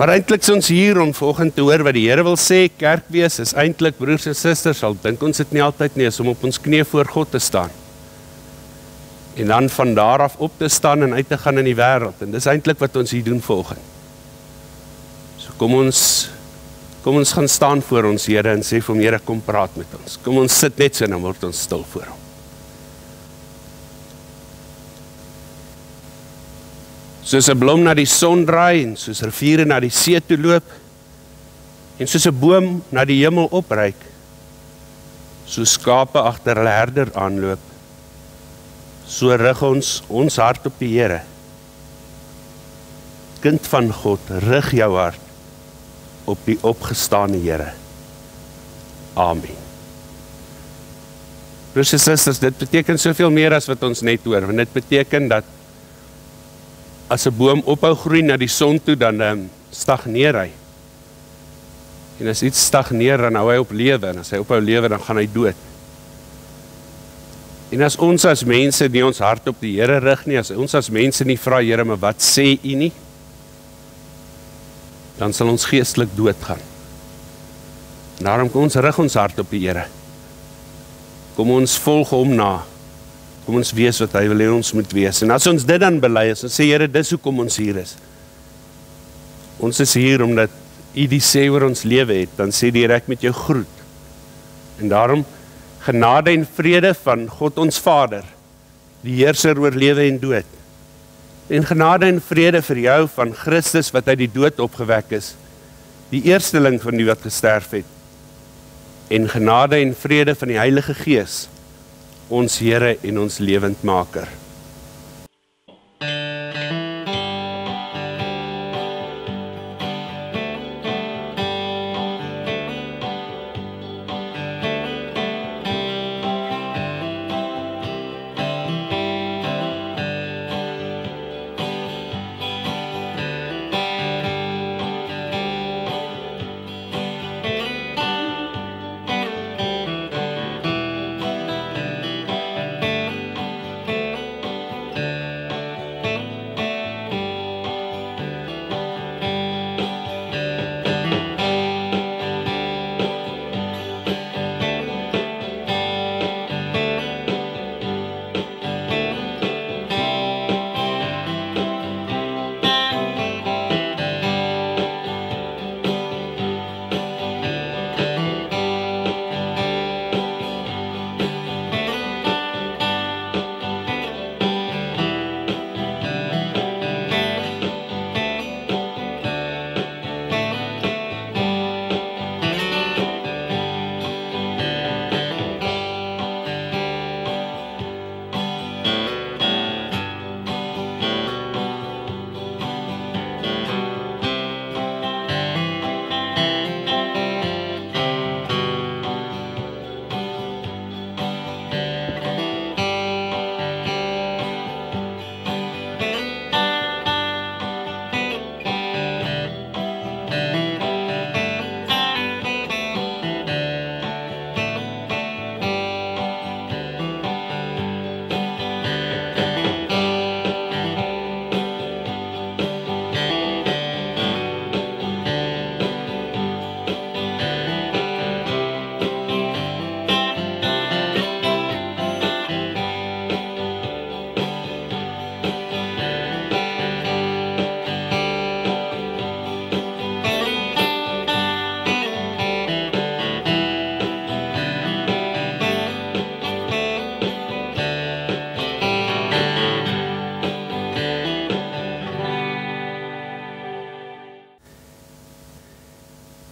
Maar eintlik is ons hier om vanoggend te hoor wat die Here wil sê. Kerkwees is eintlik, broers en susters, al dink ons dit nie altyd nie, is om op ons knieë voor God te staan. En dan van daar af op te staan en uit te gaan in die wêreld. En dis eintlik wat ons hier doen vanoggend. So kom ons gaan staan voor ons Here en sê vir hom, Here, kom praat met ons. Kom ons sit net so en dan word ons stil voor hom. Soos 'n blom na die son draai en soos riviere na die see toe loop en soos 'n boom na die hemel opreik, so skape agter hulle herder aanloop, so rig ons hart op die Here. Kind van God, rig jou hart op die opgestane Here. Amen. Broers en susters, dit beteken soveel meer as wat ons net hoor, want dit beteken dat as 'n boom ophou groei na die son toe, dan stagneer hy. En as iets stagneer, dan hou hy op lewe, en as hy ophou lewe, dan gaan hy dood. En as ons as mense nie ons hart op die Here rig nie, as ons as mense nie vra, Here, maar wat sê U nie, dan sal ons geestelik doodgaan. Daarom kom ons rig ons hart op die Here. Kom ons volg hom na. Kom ons wees wat hy wil hê ons moet wees. En as ons dit dan bely, as ons sê, Here, dis hoekom ons hier is. Ons is hier omdat U die sê oor ons lewe het, dan sê die Here, ek met jou groet. En daarom genade en vrede van God ons Vader, die heerser oor lewe en dood. En genade en vrede vir jou van Christus wat uit die dood opgewek is, die eersteling van die wat gesterf het. En genade en vrede van die Heilige Gees, ons Here en ons lewendmaker.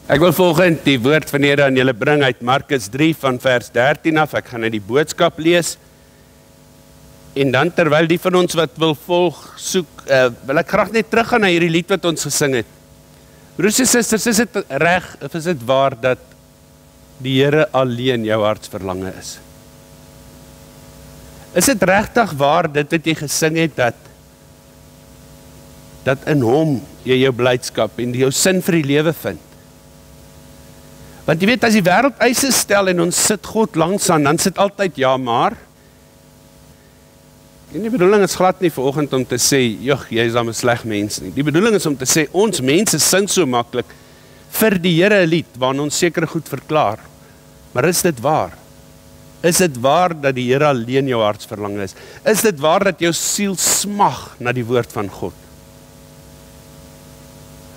Ek wil volgende die woord van die Here aan julle bring uit Markus 3 van vers 13 af. Ek gaan uit die boodskap lees. En dan terwyl die van ons wat wil volg, soek, wil ek graag net teruggaan na hierdie lied wat ons gesing het. Broers en susters, is dit reg of is dit waar dat die Here alleen jou hartsverlange is? Is dit regtig waar dit wat jy gesing het, dat in hom jy jou blydskap en jou sin vir die lewe vind? Want jy weet, as die wêreld eise stel en ons sit God langs aan, dan sit altyd ja, maar. En die bedoeling is glad nie vanoggend om te sê, joh, jy is dan 'n sleg mens nie. Die bedoeling is om te sê, ons mense sing so maklik vir die Here 'n lied, waarin ons sekere goed verklaar. Maar is dit waar? Is dit waar dat die Here alleen jou hartsverlange is? Is dit waar dat jou siel smag na die woord van God?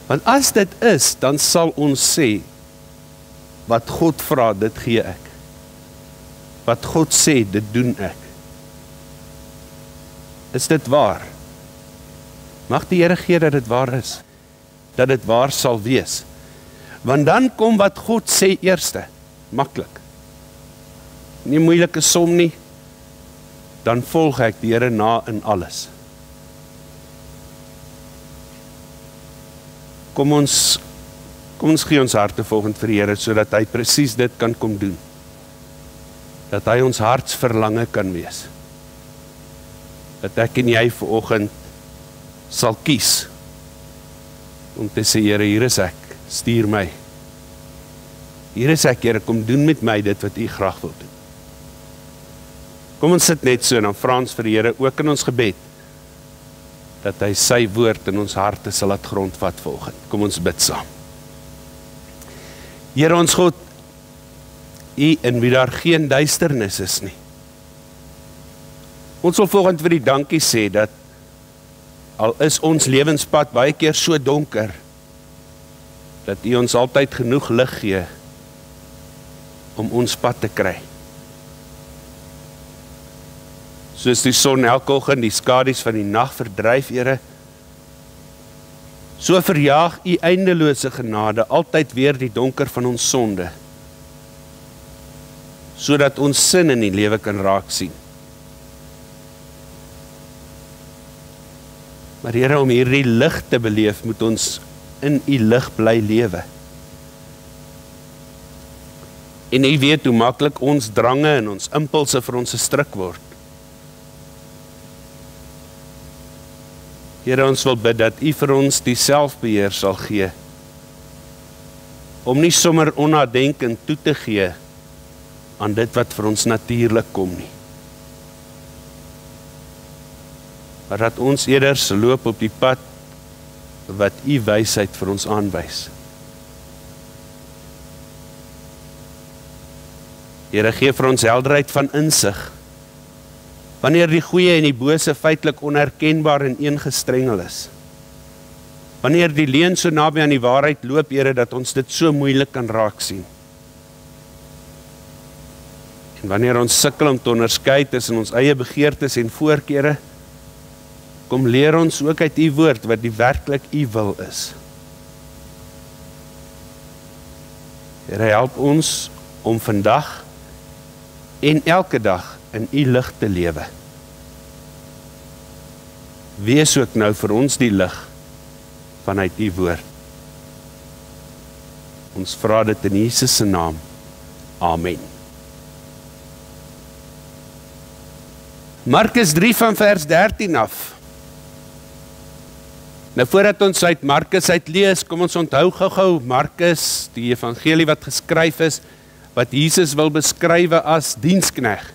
Want as dit is, dan sal ons sê, wat God vra, dit gee ek. Wat God sê, dit doen ek. Is dit waar? Mag die Here gee dat dit waar is. Dat dit waar sal wees. Want dan kom wat God sê eerste. Maklik. Nie moeilike som nie. Dan volg ek die Here na in alles. Kom ons gee ons harte volgend vir die Here, sodat hy presies dit kan kom doen. Dat hy ons hartsverlange kan wees. Dat ek en jy vanoggend sal kies om te sê, Here, hier is ek, stuur my. Hier is ek, Here, kom doen met my dit wat U graag wil doen. Kom ons sit net so en dan vra ons vir die Here ook in ons gebed, dat hy sy woord in ons harte sal laat grondvat vanoggend. Kom ons bid saam. Here ons God, U in wie daar geen duisternis is nie. Ons wil vanoggend vir die dankie sê dat al is ons lewenspad baie keer so donker, dat U ons altyd genoeg lig gee om ons pad te kry. Soos die son elke oggend die skadu's van die nag verdryf, Here, so verjaag U eindelose genade altyd weer die donker van ons sonde, sodat ons sin in die lewe kan raak sien. Maar Here, om hierdie lig te beleef, moet ons in U lig bly lewe. En U weet hoe maklik ons drange en ons impulse vir ons 'n struik word. Here, ons wil bid dat U vir ons die selfbeheer sal gee, om nie sommer onnadenkend toe te gee aan dit wat vir ons natuurlik kom nie. Maar dat ons eerder sal loop op die pad wat U wysheid vir ons aanwys. Here, gee vir ons helderheid van insig, wanneer die goeie en die bose feitelik onherkenbaar en eengestrengel is. Wanneer die leuen so naby aan die waarheid loop, Here, dat ons dit so moeilik kan raak sien. En wanneer ons sukkel om te onderskei tussen ons eie begeertes en voorkeure, kom leer ons ook uit U woord wat die werklik U wil is. Here, help ons om vandag en elke dag in U lig te lewe. Wees ook nou vir ons die lig vanuit U woord. Ons vra dit in Jesus se naam. Amen. Markus 3 van vers 13 af. Nou voordat ons uit Markus uitlees, kom ons onthou gou-gou Markus, die evangelie wat geskryf is, wat Jesus wil beskrywe as dienskneg.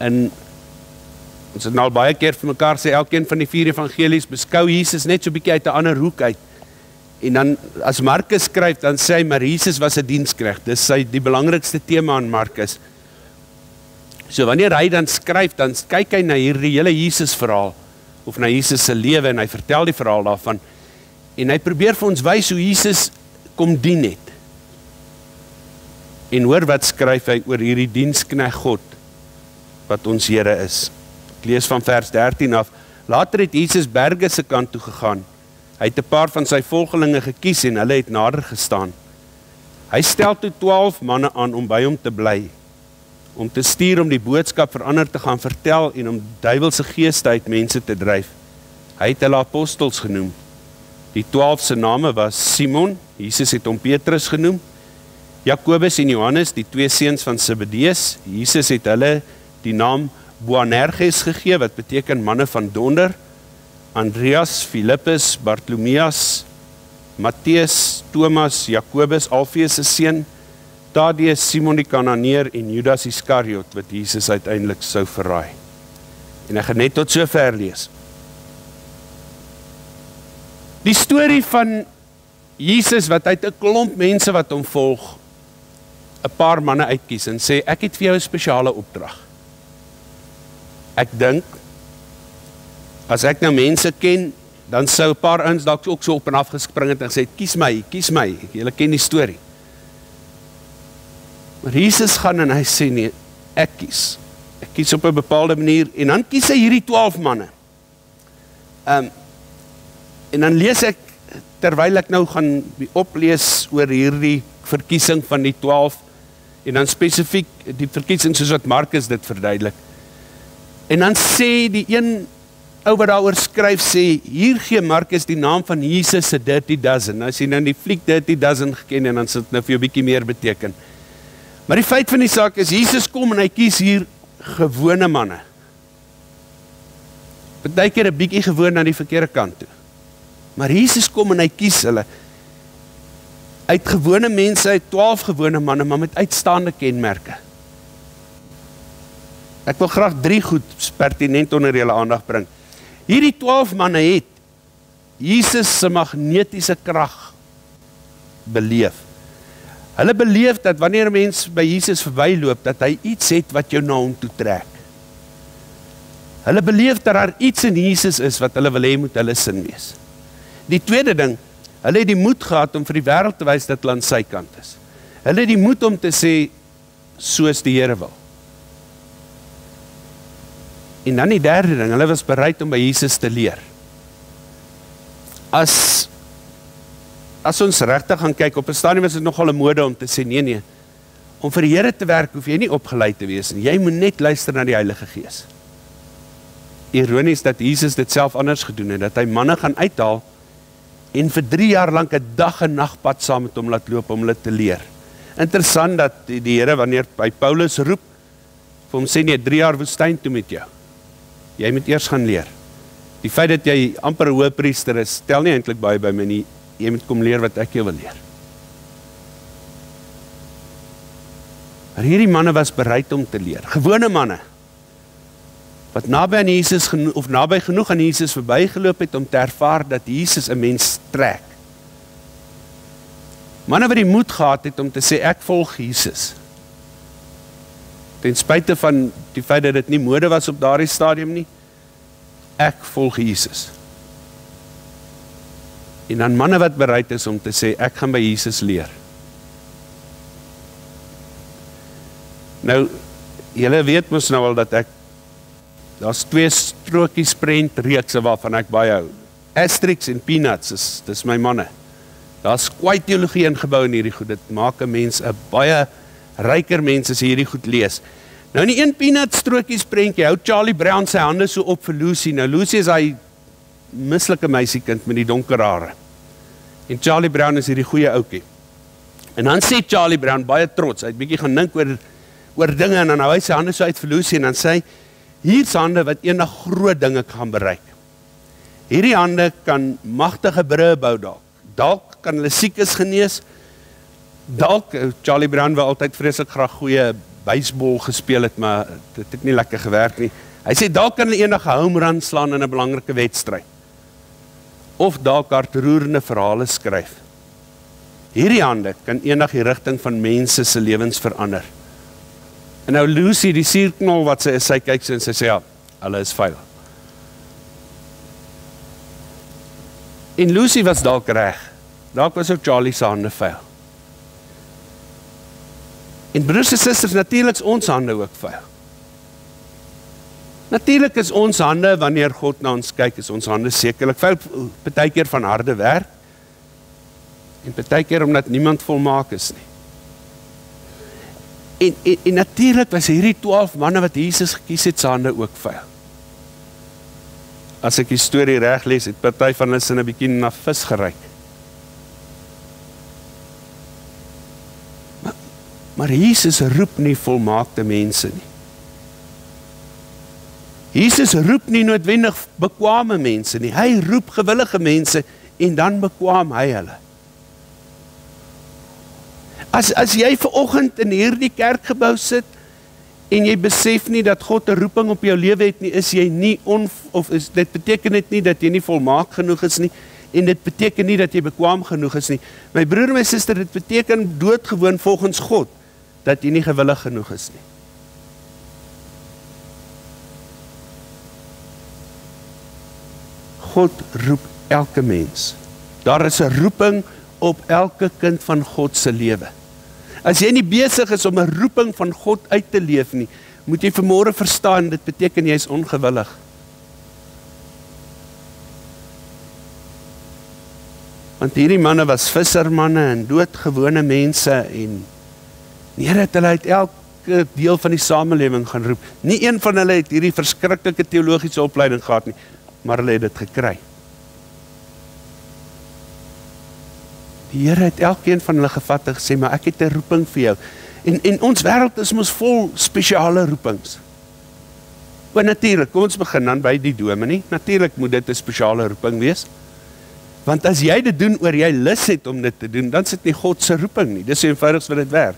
En ons het nou al baie keer vir mekaar sê, elkeen van die 4 evangelies beskou Jesus net so 'n bietjie uit 'n ander hoek uit. En dan, as Markus skryf, dan sê hy, maar Jesus was 'n dienskneg. Dis die belangrikste tema aan Markus. So wanneer hy dan skryf, dan kyk hy na hierdie hele Jesus verhaal, of na Jesus se lewe, en hy vertel die verhaal daarvan, en hy probeer vir ons wys hoe Jesus kom dien het. En hoor wat skryf hy oor hierdie dienskneg God, wat ons Here is. Ek lees van vers 13 af. Later het Jesus berge se kant toe gegaan. Hy het 'n paar van sy volgelinge gekies en hulle het nader gestaan. Hy stel toe 12 manne aan om by hom te bly, om te stuur om die boodskap vir ander te gaan vertel en om duiwelse geeste uit mense te dryf. Hy het hulle apostels genoem. Die 12 se name was Simon, Jesus het hom Petrus genoem, Jakobus en Johannes, die 2 seuns van Zebedeus. Jesus het hulle die naam Boanerges gegee, wat beteken manne van donder. Andreas, Philippus, Bartolomeus, Matteus, Thomas, Jakobus, Alfeus se seun, Tadeus, Simon die Kananeer en Judas Iskariot, wat Jesus uiteindelik sou verraai. En ek gaan net tot sover lees. Die storie van Jesus wat uit 'n klomp mense wat hom volg, 'n paar manne uitkies en sê, ek het vir jou 'n spesiale opdrag. Ek dink, as ek nou mense ken, dan sou 'n paar ouens dalk ook so op en af gespring het en gesê, kies my, julle ken die storie. Maar Jesus gaan en hy sê, nee, ek kies op 'n bepaalde manier, en dan kies hy hierdie 12 manne. En dan lees ek, terwyl ek nou gaan oplees oor hierdie verkiesing van die 12, en dan spesifiek die verkiesing soos wat Markus dit verduidelik. En dan sê die een ou wat daaroor skryf, sê, hier gee Markus die naam van Jesus se Dirty Dozen. As jy nou die fliek Dirty Dozen geken, en dan sal dit nou vir jou bietjie meer beteken. Maar die feit van die saak is, Jesus kom en hy kies hier gewone manne. Partykeer 'n bietjie gewoon aan die verkeerde kant toe. Maar Jesus kom en hy kies hulle. Uit gewone mense, uit 12 gewone manne, maar met uitstaande kenmerke. Ek wil graag 3 goed pertinent onder julle aandag bring. Hierdie 12 manne het Jesus se magnetiese krag beleef. Hulle beleef dat wanneer 'n mens by Jesus verbyloop, dat hy iets het wat jou na hom toe trek. Hulle beleef dat daar iets in Jesus is wat hulle wil hê moet hulle sin wees. Die tweede ding, hulle het die moed gehad om vir die wêreld te wys dat hulle aan sy kant is. Hulle het die moed om te sê, soos die Here wil. En dan die derde ding, hulle was bereid om by Jesus te leer. As ons regtig gaan kyk, op 'n stadium is dit nogal 'n mode om te sê, nee, om vir die Here te werk, hoef jy nie opgeleid te wees nie. Jy moet net luister na die Heilige Gees. Ironies dat Jesus dit self anders gedoen het, dat hy manne gaan uithaal, en vir 3 jaar lank 'n dag en nagpad saam met hom laat loop om hulle te leer. Interessant dat die Here, wanneer by Paulus roep, vir hom sê, nee, 3 jaar woestyn toe met jou. Jy moet eers gaan leer. Die feit dat jy amper 'n hoëpriester is, tel nie eintlik baie by my nie. Jy moet kom leer wat ek jou wil leer. Maar hierdie manne was bereid om te leer. Gewone manne, wat naby aan Jesus of naby genoeg aan Jesus verbygeloop het om te ervaar dat Jesus 'n mens trek. Manne wat die moed gehad het om te sê, ek volg Jesus. Ten spyte van die feit dat dit nie mode was op daardie stadium nie, ek volg Jesus. En dan manne wat bereid is om te sê, ek gaan by Jesus leer. Nou, julle weet mos nou al dat daar's 2 strokies prentreekse waarvan ek baie hou. Asterix en Peanuts, dis my manne. Daar's kwai teologie ingebou in hierdie goed. Dit maak 'n mens 'n baie ryker mens as jy hierdie goed lees. Nou in die een Peanuts strokies prentjie hou Charlie Brown sy hande so op vir Lucy. Nou Lucy is hy mislike meisiekind met die donker hare. En Charlie Brown is hierdie goeie ouetjie. En dan sê Charlie Brown baie trots, hy het bietjie gaan dink oor dinge, en dan hou hy sy hande so uit vir Lucy, en dan sê hy, hier's hande wat eendag groot dinge gaan bereik. Hierdie hande kan magtige brûe bou dalk. Dalk kan hulle siekes genees. Dalk, Charlie Brown wou altyd vreeslik graag goeie baseball gespeel het, maar dit het nie lekker gewerk nie. Hy sê, dalk kan hulle eendag 'n home run slaan in 'n belangrike wedstryd. Of dalk hartroerende verhale skryf. Hierdie hande kan eendag die rigting van mense se lewens verander. En nou Lucy, die suurknol wat sy kyk en sy sê, ja, hulle is vuil. En Lucy was dalk reg. Dalk was ook Charlie se hande vuil. En broers en susters, natuurlik is ons hande ook vuil. Natuurlik is ons hande, wanneer God na ons kyk, is ons hande sekerlik vuil, partykeer van harde werk, en partykeer omdat niemand volmaak is nie. En natuurlik was hierdie 12 manne wat Jesus gekies het, se hande ook vuil. As ek die storie reg lees, het party van hulle sin 'n bietjie na vis geryk. Maar Jesus roep nie volmaakte mense nie. Jesus roep nie noodwendig bekwame mense nie. Hy roep gewillige mense en dan bekwaam hy hulle. As jy vanoggend in hierdie kerkgebou sit en jy besef nie dat God 'n roeping op jou lewe het nie, is jy nie dit beteken dit nie dat jy nie volmaak genoeg is nie, en dit beteken nie dat jy bekwaam genoeg is nie. My broer en my suster, dit beteken doodgewoon volgens God, dat jy nie gewillig genoeg is nie. God roep elke mens. Daar is 'n roeping op elke kind van God se lewe. As jy nie besig is om 'n roeping van God uit te leef nie, moet jy vanmôre verstaan, dit beteken jy is ongewillig. Want hierdie manne was vissermanne en doodgewone mense en die Here het hulle uit elke deel van die samelewing gaan roep. Nie een van hulle het hierdie verskriklike teologiese opleiding gehad nie, maar hulle het dit gekry. Die Here het elkeen van hulle gevat en gesê, maar ek het 'n roeping vir jou. En ons wêreld is mos vol spesiale roepings. Maar natuurlik, kom ons begin dan by die dominee. Natuurlik moet dit 'n spesiale roeping wees. Want as jy dit doen oor jy lus het om dit te doen, dan is dit nie God se roeping nie. Dis so eenvoudig wat dit werk.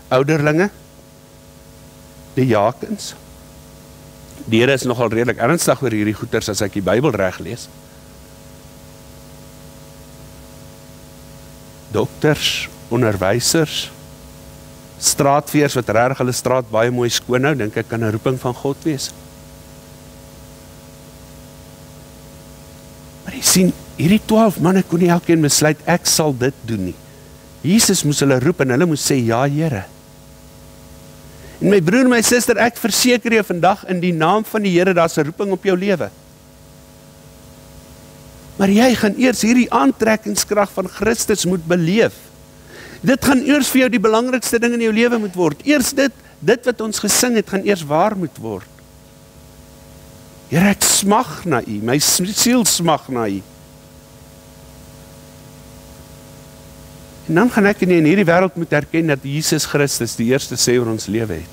Ouderlinge, die diakens. Die Here is nogal redelik ernstig oor hierdie goeters as ek die Bybel reg lees. Dokters, onderwysers, straatveers wat regtig hulle straat baie mooi skoon hou, dink ek kan 'n roeping van God wees. Maar jy sien, hierdie 12 manne kon nie elkeen besluit, ek sal dit doen nie. Jesus moes hulle roep en hulle moes sê, ja Here. En my broer en my suster, ek verseker jou vandag in die naam van die Here, daar's 'n roeping op jou lewe. Maar jy gaan eers hierdie aantrekkingskrag van Christus moet beleef. Dit gaan eers vir jou die belangrikste ding in jou lewe moet word. Eers dit wat ons gesing het, gaan eers waar moet word. Here, ek smag na U, my siel smag na U. En dan gaan ek in hierdie wêreld moet erken dat Jesus Christus die eerste sê oor ons lewe het.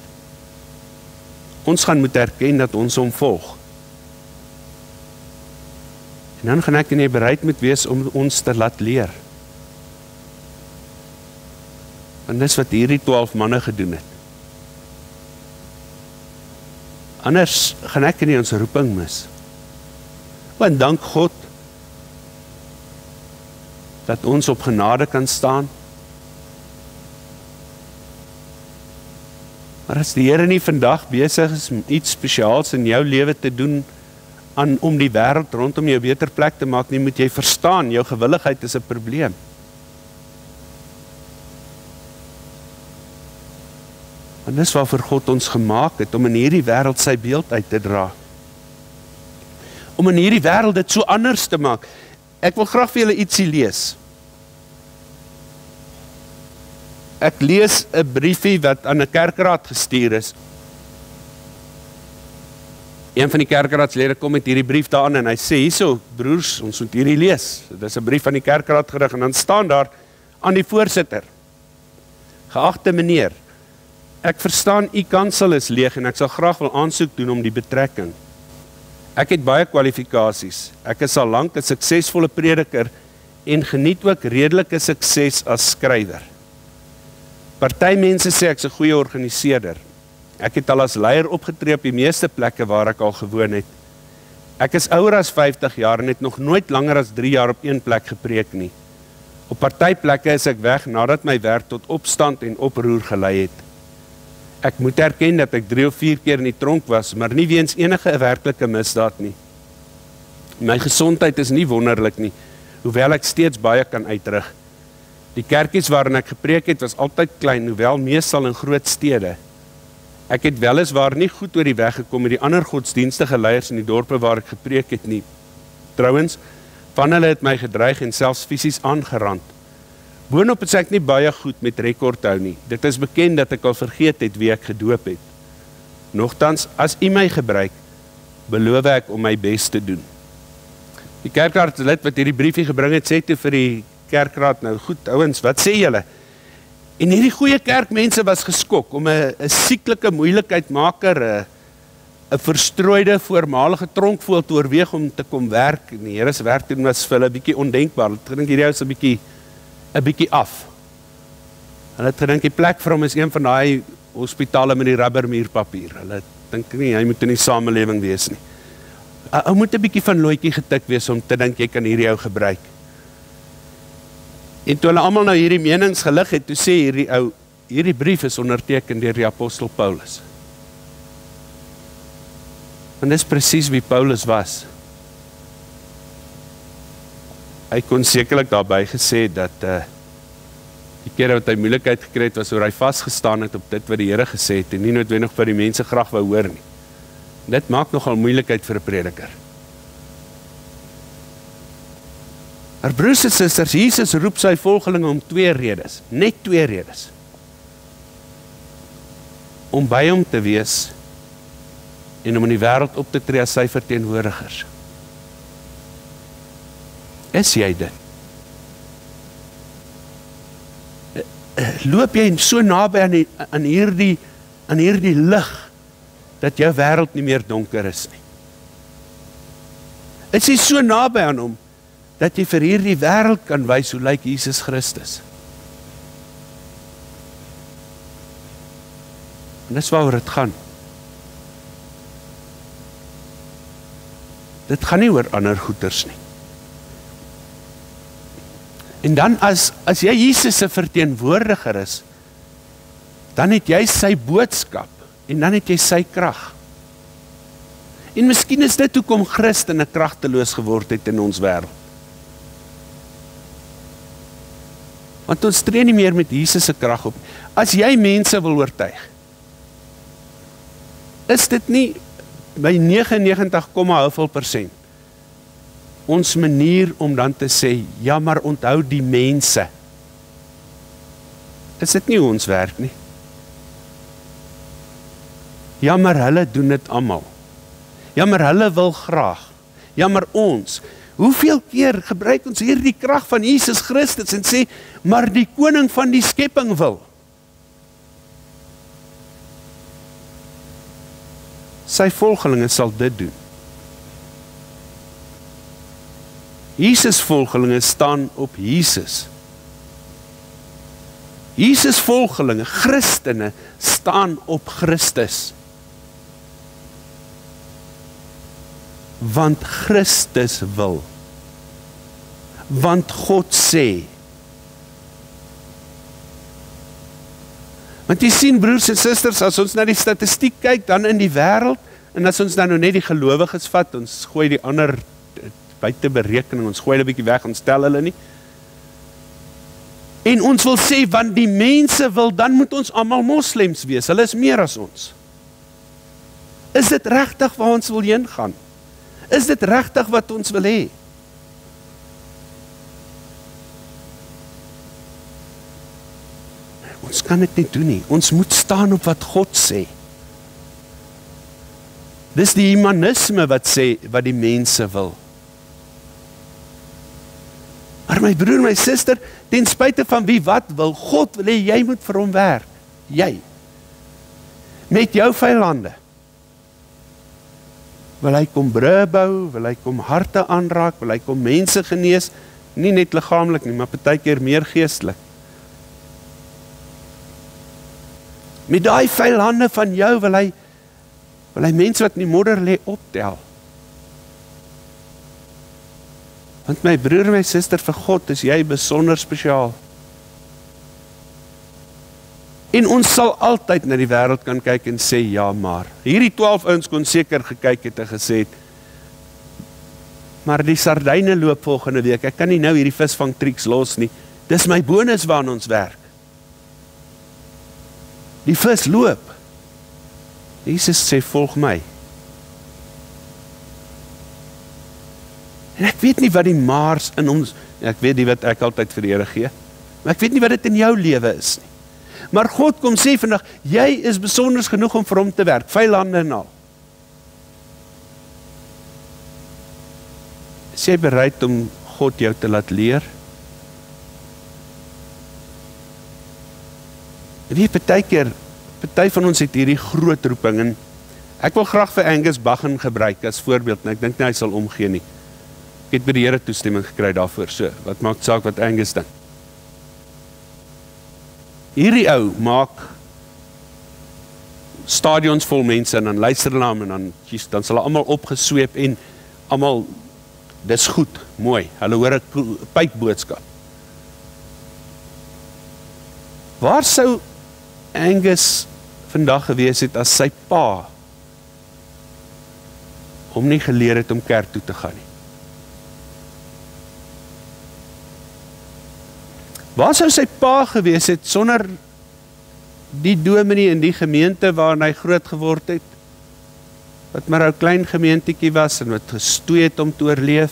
Ons gaan moet erken dat ons hom volg. En dan gaan ek en jy bereid moet wees om ons te laat leer. En dis wat hierdie 12 manne gedoen het. Anders gaan ek en jy ons roeping mis. Want dank God dat ons op genade kan staan. Maar as die Here nie vandag besig is om iets spesiaals in jou lewe te doen, om die wêreld rondom jou 'n beter plek te maak, nie, moet jy verstaan, jou gewilligheid is 'n probleem. Want dis waarvoor God ons gemaak het, om in hierdie wêreld sy beeld uit te dra. Om in hierdie wêreld dit so anders te maak. Ek wil graag vir julle ietsie lees. Ek lees 'n briefie wat aan 'n kerkraad gestuur is. Een van die kerkraadslede kom met hierdie brief daaraan en hy sê, hierso, broers, ons moet hierdie lees. Dit is 'n brief van die kerkraad gerig en dan staan daar aan die voorsitter. Geagte meneer, ek verstaan u kansel is leeg en ek sal graag wil aansoek doen om die betrekking. Ek het baie kwalifikasies. Ek is al lank 'n suksesvolle prediker en geniet ook redelike sukses as skrywer. Party mense sê ek's 'n goeie organiseerder. Ek het al as leier opgetree op die meeste plekke waar ek al gewoon het. Ek is ouer as 50 jaar en het nog nooit langer as 3 jaar op een plek gepreek nie. Op party plekke is ek weg nadat my werk tot opstand en oproer gelei het. Ek moet erken dat ek 3 of 4 keer in die tronk was, maar nie weens enige werklike misdaad nie. My gesondheid is nie wonderlik nie, hoewel ek steeds baie kan uitrig. Die kerkies waarin ek gepreek het was altyd klein, hoewel meestal in groot stede. Ek het weliswaar nie goed oor die weg gekom met die ander godsdienstige leiers in die dorpe waar ek gepreek het nie. Trouwens, van hulle het my gedreig en selfs fisies aangerand. Boonop is ek nie baie goed met rekord hou nie. Dit is bekend dat ek al vergeet het wie ek gedoop het. Nogtans, as u my gebruik, beloof ek om my bes te doen. Die kerkraadslid wat hierdie briefie gebring het, sê toe vir die kerkraad, nou goed ouens, wat sê julle? En hierdie goeie kerkmense was geskok om 'n sieklike moeilikheidmaker, 'n verstrooide voormalige tronkvoël te oorweeg om te kom werk. En die Here se werk doen was vir hulle 'n bietjie ondenkbaar. Hulle het gedink hierdie ou is 'n bietjie af. Hulle het gedink die plek vir hom is een van daai hospitale met die rubbermuurpapier. Hulle dink nie, hy moet in die samelewing wees nie. Ou moet 'n bietjie van loetjie getik wees om te dink jy kan hierdie ou gebruik. En toe hulle almal nou hierdie menings gelig het, toe sê hierdie ou, hierdie brief is onderteken deur die apostel Paulus. En dis presies wie Paulus was. Hy kon sekerlik daarby gesê dat die keer wat hy moeilikheid gekry het, was oor hy vasgestaan het op dit wat die Here gesê het, en nie noodwendig wat die mense graag wou hoor nie. Dit maak nogal moeilikheid vir 'n prediker. Maar broers en susters, Jesus roep sy volgelinge om 2 redes, net 2 redes. Om by hom te wees en om in die wêreld op te tree as sy verteenwoordigers. Is jy dit? Loop jy so naby aan hierdie lig dat jou wêreld nie meer donker is nie? Is jy so naby aan hom dat jy vir hierdie wêreld kan wys hoe lyk Jesus Christus? En dis waaroor dit gaan. Dit gaan nie oor ander goeders nie. En dan as jy Jesus se verteenwoordiger is, dan het jy sy boodskap en dan het jy sy krag. En miskien is dit hoekom Christene kragteloos geword het in ons wêreld. Want ons tree nie meer met Jesus se krag op. As jy mense wil oortuig, is dit nie by 99,% ons manier om dan te sê, ja, maar onthou die mense. Is dit nie hoe ons werk nie? Ja, maar hulle doen dit almal. Ja, maar hulle wil graag. Ja, maar ons. Hoeveel keer gebruik ons hierdie krag van Jesus Christus en sê, maar die koning van die skepping wil. Sy volgelinge sal dit doen. Jesus volgelinge staan op Jesus. Jesus volgelinge, Christene, staan op Christus. Want Christus wil. Want God sê. Want jy sien, broers en susters, as ons na die statistiek kyk, dan in die wêreld, en as ons dan nou net die gelowiges vat, ons gooi die ander buite berekening, ons gooi hulle 'n bietjie weg, ons tel hulle nie. En ons wil sê, want die mense wil, dan moet ons almal moslems wees, hulle is meer as ons. Is dit regtig waar ons wil heen gaan? Is dit regtig wat ons wil hê? Ons kan dit nie doen nie, ons moet staan op wat God sê. Dis die humanisme wat sê, wat die mense wil. Maar my broer, my suster, ten spyte van wie wat wil, God wil hê, jy moet vir hom werk. Jy. Met jou vyande. Wil hy kom brûe bou, wil hy kom harte aanraak, wil hy kom mense genees, nie net liggaamlik nie, maar partykeer meer geestelik. Met daai vyande van jou wil hy mense wat in die modder lê optel. Want my broer en my suster, vir God is jy besonder spesiaal. En ons sal altyd na die wêreld kan kyk en sê, ja maar. Hierdie 12 ouens kon seker gekyk het en gesê het, maar die sardyne loop volgende week, ek kan nie nou hierdie visvangtrieks los nie, dis my bonus waaraan ons werk. Die vis loop. Jesus sê, volg my. En ek weet nie wat die maars in ons, ek weet nie wat ek altyd vir die Here gee, maar ek weet nie wat dit in jou lewe is nie. Maar God kom sê vandag, jy is besonders genoeg om vir hom te werk, vyande en al. Is jy bereid om God jou te laat leer? Wie party van ons het hierdie groot roeping, en ek wil graag vir Angus Baggen gebruik as voorbeeld, en ek dink nie hy sal omgee nie. Ek het by die Here toestemming gekry daarvoor, so, wat maak saak wat Angus dink? Hierdie ou maak stadions vol mense en dan luister hulle hom en dan sal hulle almal opgesweep en almal, dis goed, mooi, hulle hoor 'n pypboodskap. Waar sou Angus vandag gewees het as sy pa hom nie geleer het om kerk toe te gaan nie? Waar sou sy pa gewees het sonder die dominee in die gemeente waarin hy groot geword het, wat maar 'n klein gemeentetjie was en wat gestoei het om te oorleef?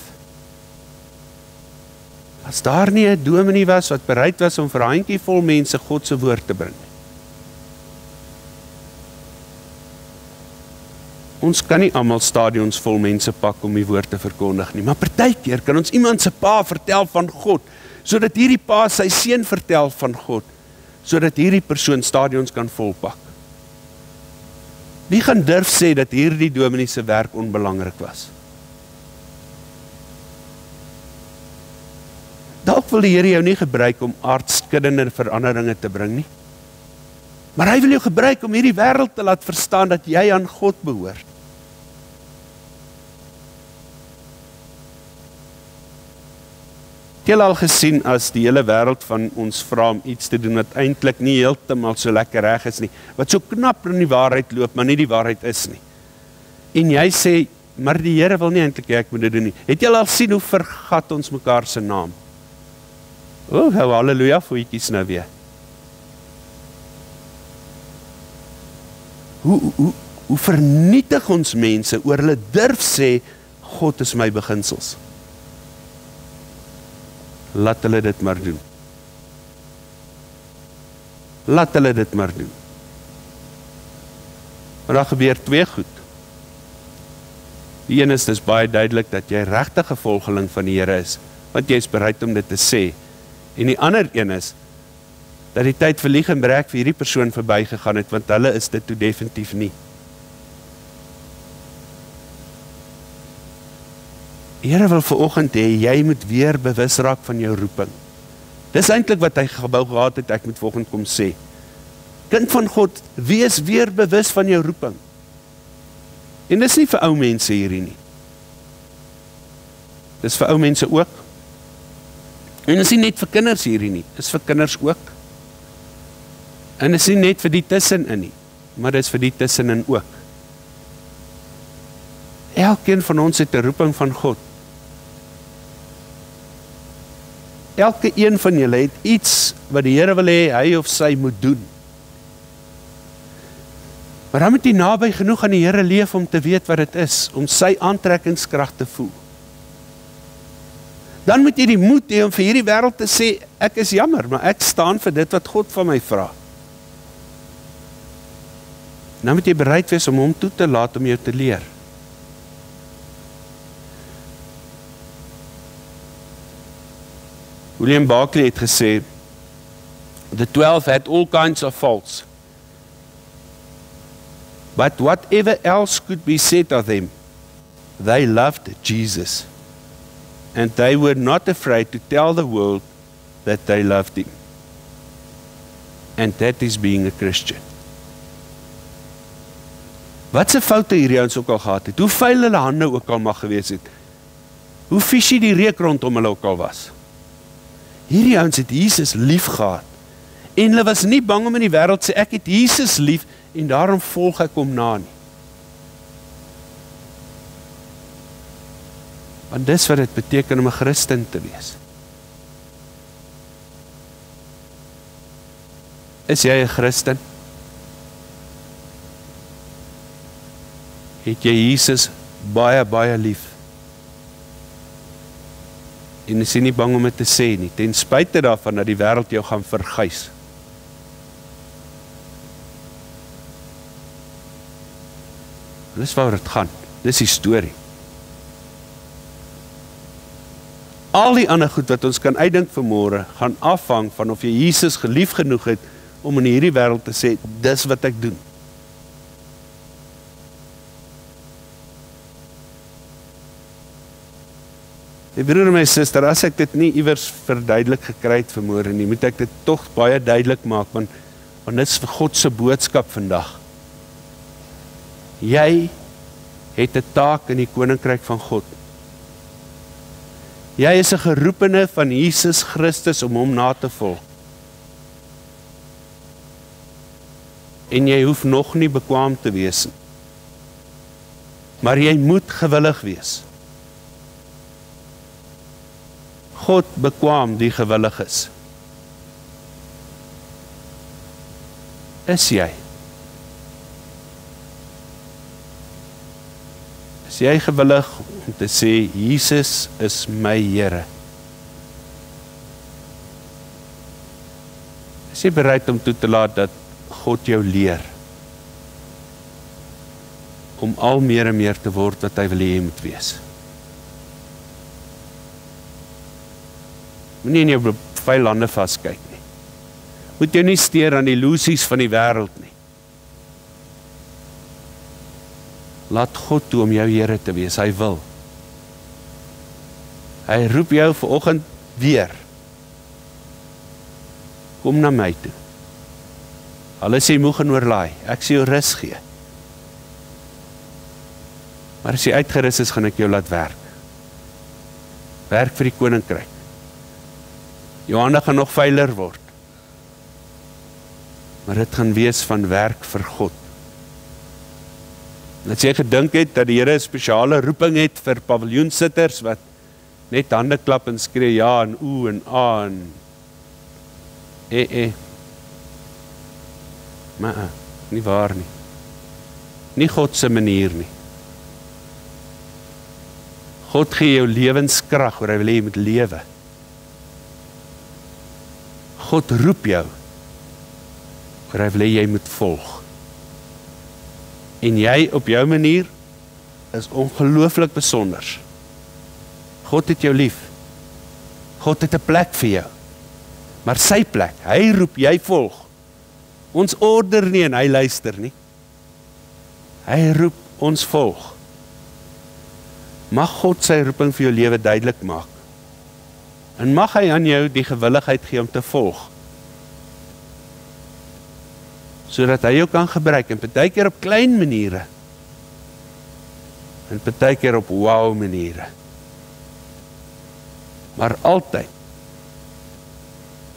As daar nie 'n dominee was wat bereid was om vir 'n handjievol mense God se woord te bring. Ons kan nie almal stadions vol mense pak om die woord te verkondig nie, maar partykeer kan ons iemand se pa vertel van God, sodat hierdie pa sy seun vertel van God, sodat hierdie persoon stadions kan volpak. Wie gaan durf sê dat hierdie dominee se werk onbelangrik was? Dalk wil die Here jou nie gebruik om aardskuddende veranderinge te bring nie, maar hy wil jou gebruik om hierdie wêreld te laat verstaan dat jy aan God behoort. Het jy al gesien as die hele wêreld van ons vra om iets te doen wat eintlik nie heeltemal so lekker reg is nie, wat so knap in die waarheid loop, maar nie die waarheid is nie. En jy sê, maar die Here wil nie eintlik hê ek moet dit doen nie. Het jy al sien hoe vergat ons mekaar se naam? O, halleluja, voetjies nou weer. Hoe vernietig ons mense oor hulle durf sê, God is my beginsels. Laat hulle dit maar doen. Laat hulle dit maar doen. Maar daar gebeur twee goed. Die een is, dis baie duidelik dat jy regtig 'n volgeling van die Here is, want jy is bereid om dit te sê. En die ander een is, dat die tyd vir lieg en breek vir hierdie persoon verbygegaan het, want hulle is dit toe definitief nie. Die Here wil vanoggend hê, jy moet weer bewus raak van jou roeping. Dis eintlik wat hy gebou gehad het, ek moet vanoggend kom sê. Kind van God, wees weer bewus van jou roeping. En dis nie vir ou mense hierdie nie. Dis vir ou mense ook. En dis nie net vir kinders hierdie nie, dis vir kinders ook. En dis nie net vir die tussenin nie, maar dis vir die tussenin ook. Elkeen van ons het 'n roeping van God. Elke een van julle het iets wat die Here wil hê hy of sy moet doen. Maar dan moet jy naby genoeg aan die Here leef om te weet wat dit is, om sy aantrekkingskrag te voel. Dan moet jy die moed hê om vir hierdie wêreld te sê, ek is jammer, maar ek staan vir dit wat God van my vra. Dan moet jy bereid wees om hom toe te laat om jou te leer. William Barclay het gesê, the 12 had all kinds of faults. But whatever else could be said of them, they loved Jesus. And they were not afraid to tell the world that they loved him. And that is being a Christian. Wat se foute hierdie ouens ook al gehad het, hoe vuil hulle hande ook al mag gewees het, hoe fishy die reuk rondom hulle ook al was. Hierdie ouens het Jesus lief gehad, en hulle was nie bang om in die wêreld sê, ek het Jesus lief, en daarom volg ek hom na nie. Want dis wat dit beteken om 'n Christen te wees. Is jy 'n Christen? Het jy Jesus baie, baie lief? En is jy nie bang om dit te sê nie, ten spyte daarvan dat die wêreld jou gaan verguis. Dis waar dit gaan, dis die storie. Al die ander goed wat ons kan uitdink vanmôre, gaan afhang van of jy Jesus gelief genoeg het, om in hierdie wêreld te sê, dis wat ek doen. My broer en my suster, as ek dit nie iewers verduidelik gekry het vanmôre nie, moet ek dit tog baie duidelik maak, want dit is vir God se boodskap vandag. Jy het 'n taak in die koninkryk van God. Jy is 'n geroepene van Jesus Christus om hom na te volg. En jy hoef nog nie bekwaam te wees nie. Maar jy moet gewillig wees. God bekwaam die gewillig is. Is jy? Is jy gewillig om te sê, Jesus is my Here? Is jy bereid om toe te laat dat God jou leer om al meer en meer te word wat hy wil hê jy moet wees? Moenie in jou vyande vaskyk nie. Moet jou nie steur aan die illusies van die wêreld nie. Laat God toe om jou Here te wees, hy wil. Hy roep jou vanoggend weer. Kom na my toe. Al is jy moeg en oorlaai, ek sal jou rus gee. Maar as jy uitgerus is, gaan ek jou laat werk. Werk vir die koninkryk. Jou hande gaan nog veiler word. Maar dit gaan wees van werk vir God. En as jy gedink het dat die Here 'n spesiale roeping het vir paviljoensitters wat net hande klap en skree ja en oe en a en maar nie waar nie. Nie God se manier nie. God gee jou lewenskrag, waar hy wil hê jy moet lewe. God roep jou, waar hy wil hê jy moet volg. En jy op jou manier is ongelooflik besonders. God het jou lief. God het 'n plek vir jou. Maar sy plek, hy roep, jy volg. Ons order nie en hy luister nie. Hy roep, ons volg. Mag God sy roeping vir jou lewe duidelik maak. En mag hy aan jou die gewilligheid gee om te volg. Sodat hy jou kan gebruik, en partykeer op klein maniere, en partykeer op wow maniere. Maar altyd,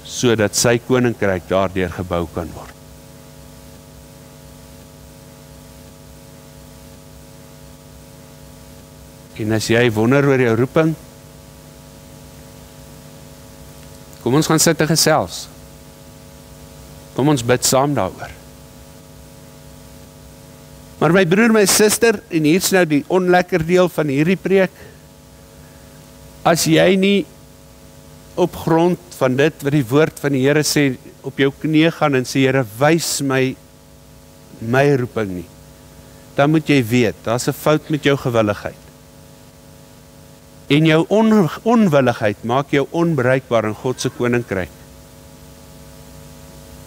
sodat sy koninkryk daardeur gebou kan word. En as jy wonder oor jou roeping, kom ons gaan sit en gesels. Kom ons bid saam daaroor. Maar my broer, my suster, en hier's nou die onlekker deel van hierdie preek, as jy nie op grond van dit wat die woord van die Here sê, op jou knie gaan en sê, Here, wys my roeping nie, dan moet jy weet, daar's 'n fout met jou gewilligheid. En jou onwilligheid maak jou onbereikbaar in God se koninkryk.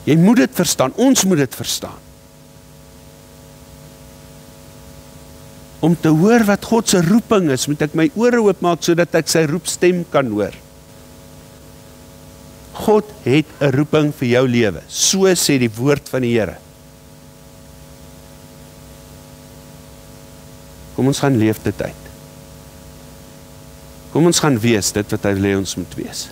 Jy moet dit verstaan, ons moet dit verstaan. Om te hoor wat God se roeping is, moet ek my ore oopmaak sodat ek sy roepstem kan hoor. God het 'n roeping vir jou lewe, so sê die woord van die Here. Kom ons gaan leef dit uit. Kom ons gaan wees dit wat hy wil hê ons moet wees.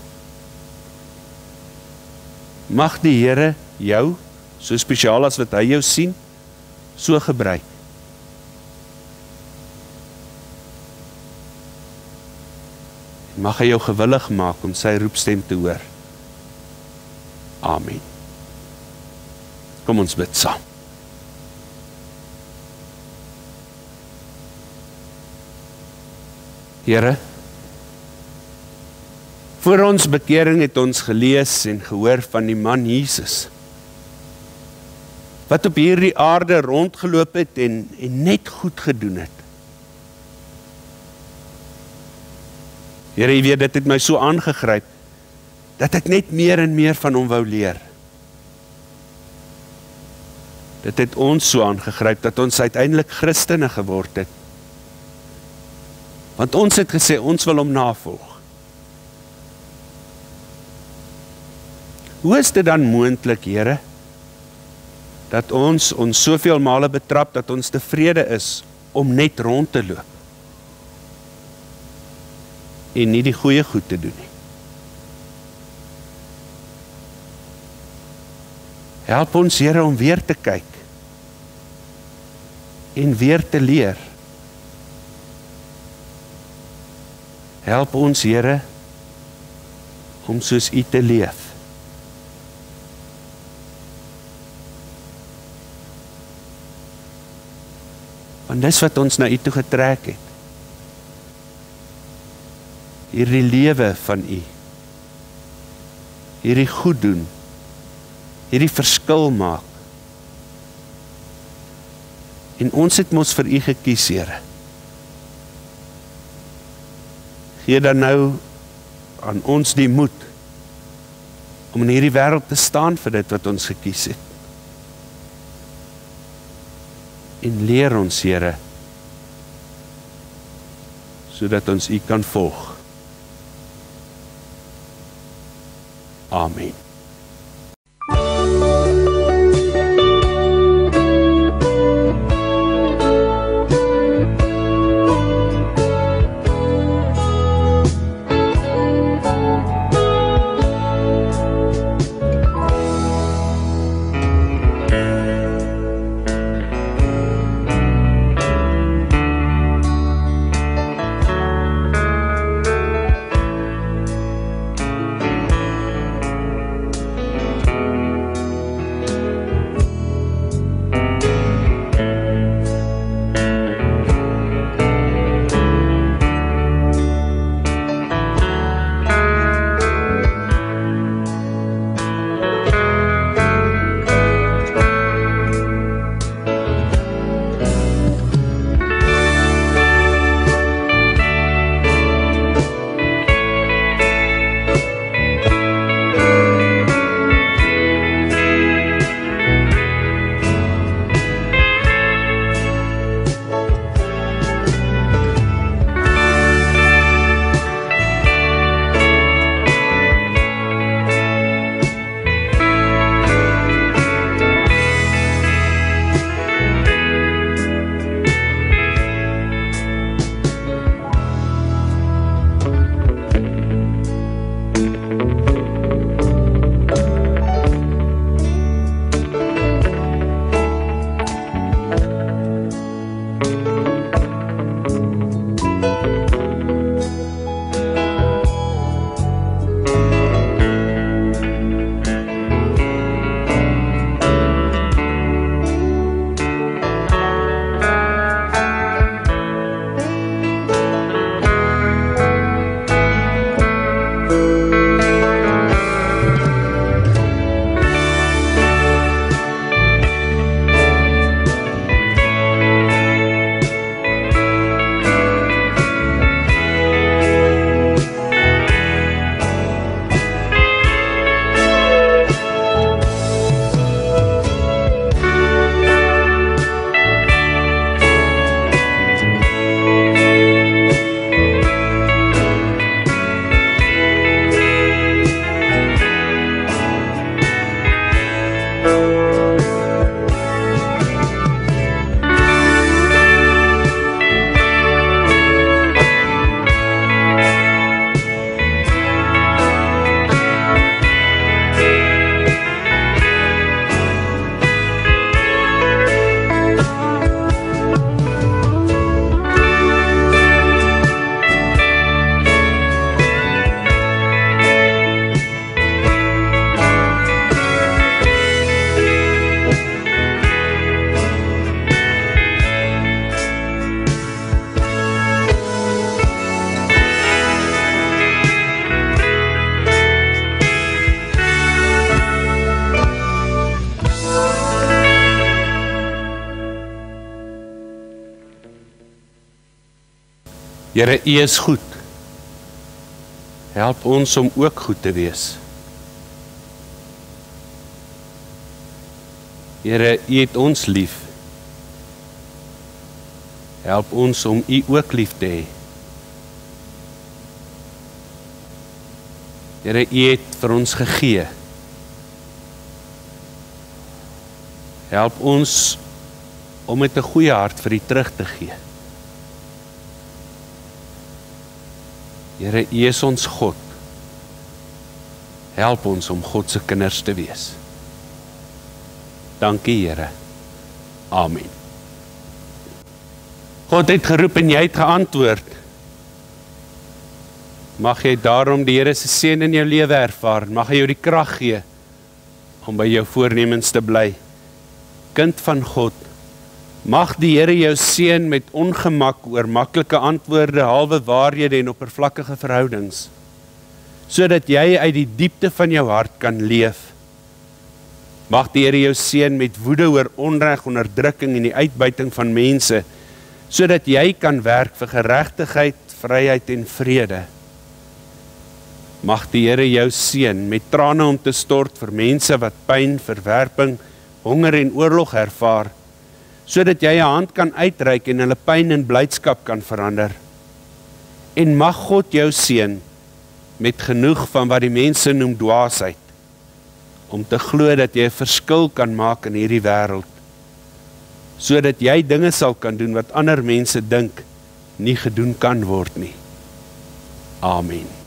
Mag die Here jou, so spesiaal as wat hy jou sien, so gebruik. Mag hy jou gewillig maak om sy roepstem te hoor. Amen. Kom ons bid saam. Here, voor ons bekering het ons gelees en gehoor van die man Jesus, wat op hierdie aarde rondgeloop het en net goed gedoen het. Here, jy weet, dit het my so aangegryp, dat ek net meer en meer van hom wou leer. Dit het ons so aangegryp, dat ons uiteindelik Christene geword het. Want ons het gesê, ons wil hom navolg. Hoe is dit dan moontlik, Here, dat ons soveel male betrap, dat ons tevrede is om net rond te loop. En nie die goeie goed te doen nie. Help ons, Here, om weer te kyk en weer te leer. Help ons, Here, om soos U te leef. Want dis wat ons na U toe getrek het. Hierdie lewe van U. Hierdie goed doen. Hierdie verskil maak. En ons het mos vir U gekies, Here. Gee dan nou aan ons die moed om in hierdie wêreld te staan vir dit wat ons gekies het. En leer ons, Here, sodat ons U kan volg. Amen. Here, U is goed. Help ons om ook goed te wees. Here, U het ons lief. Help ons om U ook lief te hê. Here, U het vir ons gegee. Help ons om met 'n goeie hart vir U terug te gee. Here, U is ons God. Help ons om God se kinders te wees. Dankie, Here. Amen. God het geroep en jy het geantwoord. Mag jy daarom die Here se seën in jou lewe ervaar. Mag hy jou die krag gee om by jou voornemens te bly. Kind van God, mag die Here jou seën met ongemak oor maklike antwoorde, halwe waarhede en oppervlakkige verhoudings, sodat jy uit die diepte van jou hart kan leef. Mag die Here jou seën met woede oor onreg, onderdrukking en die uitbuiting van mense, sodat jy kan werk vir geregtigheid, vryheid en vrede. Mag die Here jou seën met trane om te stort vir mense wat pyn, verwerping, honger en oorlog ervaar, sodat jy 'n hand kan uitreik en hulle pyn in blydskap kan verander. En mag God jou seën met genoeg van wat die mense noem dwaasheid, om te glo dat jy 'n verskil kan maak in hierdie wêreld, sodat jy dinge sal kan doen wat ander mense dink nie gedoen kan word nie. Amen.